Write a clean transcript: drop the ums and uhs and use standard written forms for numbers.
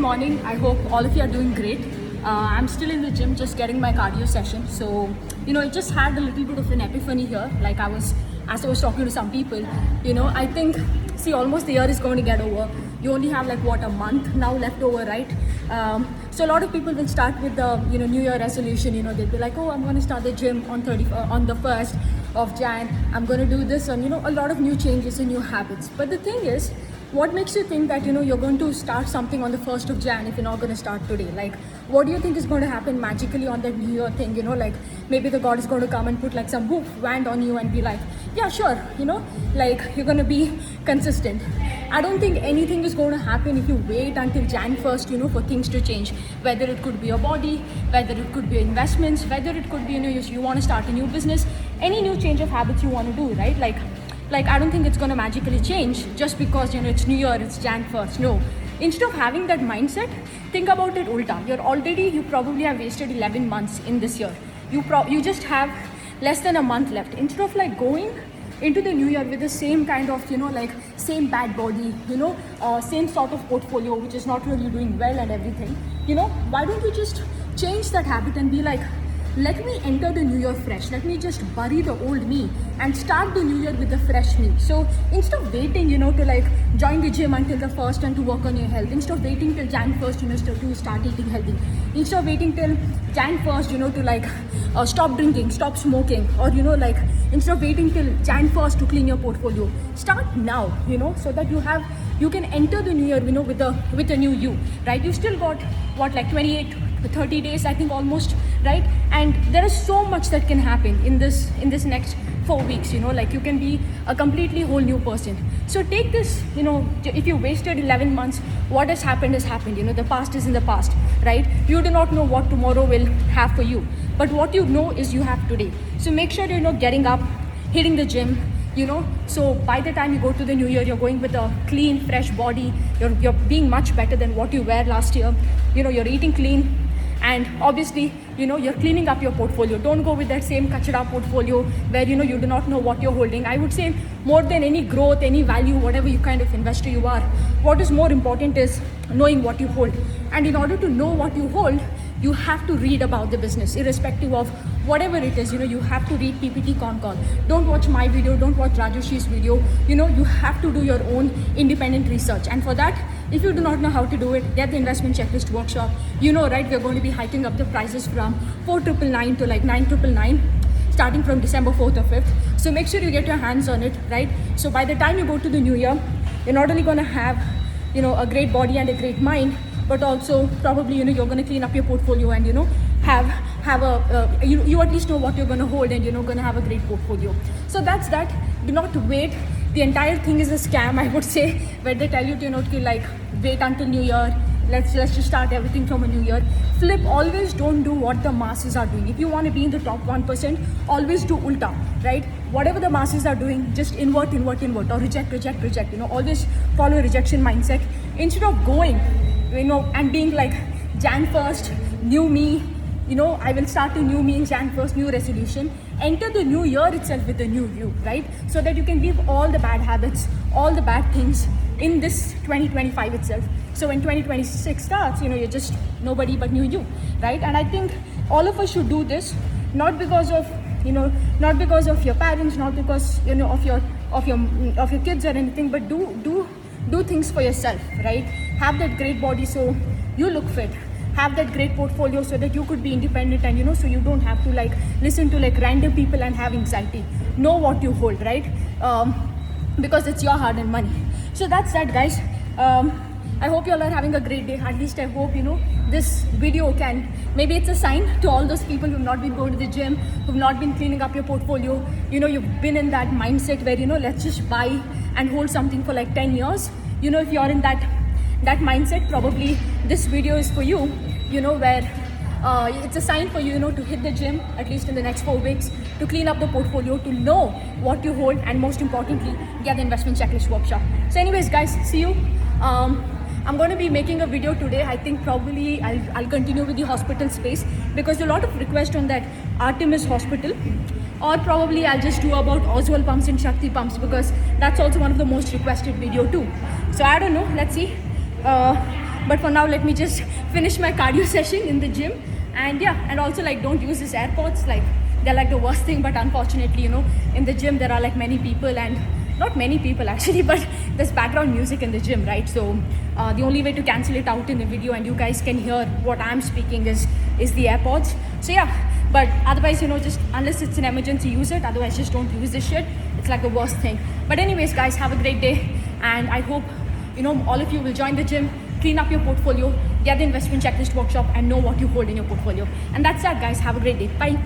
morning. I hope all of you are doing great. I'm still in the gym, just getting my cardio session. So, I just had a little bit of an epiphany here. Like as I was talking to some people, I think, see, almost the year is going to get over. You only have a month now left over, right? So a lot of people will start with the, New Year resolution. They'll be like, oh, I'm going to start the gym on the 1st of Jan. I'm going to do this, and a lot of new changes and new habits. But the thing is, what makes you think that you're going to start something on the 1st of Jan if you're not going to start today? Like, what do you think is going to happen magically on that New Year thing? Like maybe the God is going to come and put some whoop wand on you and be like, yeah, sure, you're going to be consistent. I don't think anything is going to happen if you wait until Jan 1st, for things to change. Whether it could be your body, whether it could be investments, whether it could be, you want to start a new business, any new change of habits you want to do, right? Like I don't think it's going to magically change just because, it's New Year, it's Jan 1st. No. Instead of having that mindset, think about it ulta. You probably have wasted 11 months in this year. You just have less than a month left. Instead of going into the new year with the same kind of, same bad body, same sort of portfolio, which is not really doing well and everything, why don't you just change that habit and be like, let me enter the new year fresh. Let me just bury the old me and start the new year with the fresh me. So instead of waiting, to join the gym until the 1st and to work on your health, instead of waiting till Jan 1st, to start eating healthy, instead of waiting till Jan 1st, to stop drinking, stop smoking, or, instead of waiting till Jan 1st to clean your portfolio, start now, so that you can enter the new year, with a new you, right? You still got, 28 to 30 days, I think almost, right? And there is so much that can happen in this next 4 weeks, you can be a completely whole new person. So take this, if you wasted 11 months, what has happened has happened, the past is in the past, right? You do not know what tomorrow will have for you, but what you know is you have today. So make sure you're getting up, hitting the gym, so by the time you go to the new year, you're going with a clean, fresh body, you're being much better than what you were last year, you're eating clean. And obviously, you're cleaning up your portfolio. Don't go with that same kachada portfolio where, you do not know what you're holding. I would say more than any growth, any value, whatever you kind of investor you are, what is more important is knowing what you hold. And in order to know what you hold, you have to read about the business, irrespective of whatever it is. You have to read PPT Con Call. Don't watch my video, don't watch Rajashi's video. You have to do your own independent research. And for that, if you do not know how to do it, get the investment checklist workshop. Right, we're going to be hiking up the prices from 4,999 to 9,999, starting from December 4th or 5th. So make sure you get your hands on it, right? So by the time you go to the new year, you're not only going to have, a great body and a great mind, but also probably, you're going to clean up your portfolio and, have a, you at least know what you're going to hold, and, going to have a great portfolio. So that's that. Do not wait. The entire thing is a scam, I would say, where they tell you to, wait until New Year. Let's just start everything from a new year. Flip, always don't do what the masses are doing. If you want to be in the top 1%, always do ulta, right? Whatever the masses are doing, just invert, or reject. Always follow a rejection mindset. Instead of going, and being like, Jan 1st, new me, I will start a new me in Jan 1st, new resolution. Enter the new year itself with a new you, right? So that you can leave all the bad habits, all the bad things in this 2025 itself. So when 2026 starts, you're just nobody but new you, right? And I think all of us should do this, not because of, not because of your parents, not because, of your kids or anything, but do things for yourself, right? Have that great body so you look fit. Have that great portfolio so that you could be independent, and so you don't have to listen to random people and have anxiety. Know what you hold, right? Because it's your hard-earned money. So that's that, guys. I hope you all are having a great day. At least I hope, this video can, maybe it's a sign to all those people who've not been going to the gym, who've not been cleaning up your portfolio. You've been in that mindset where, let's just buy and hold something for 10 years. If you're in that mindset, probably this video is for you, where it's a sign for you, to hit the gym at least in the next 4 weeks, to clean up the portfolio, to know what you hold, and most importantly, get the investment checklist workshop. So anyways, guys, see you. I'm going to be making a video today. I think probably I'll continue with the hospital space, because a lot of requests on that Artemis Hospital, or probably I'll just do about Oswald pumps and Shakti pumps, because that's also one of the most requested video too. So I don't know, let's see. But for now, let me just finish my cardio session in the gym. And yeah, and also like don't use these AirPods. Like they're like the worst thing. But unfortunately, in the gym there are like many people, and not many people actually, but there's background music in the gym, right? So the only way to cancel it out in the video and you guys can hear what I'm speaking is the AirPods. So yeah, but otherwise, just unless it's an emergency, use it. Otherwise, just don't use this shit. It's like the worst thing. But anyways, guys, have a great day, and I hope all of you will join the gym, clean up your portfolio, get the investment checklist workshop, and know what you hold in your portfolio. And that's that, guys. Have a great day. Bye.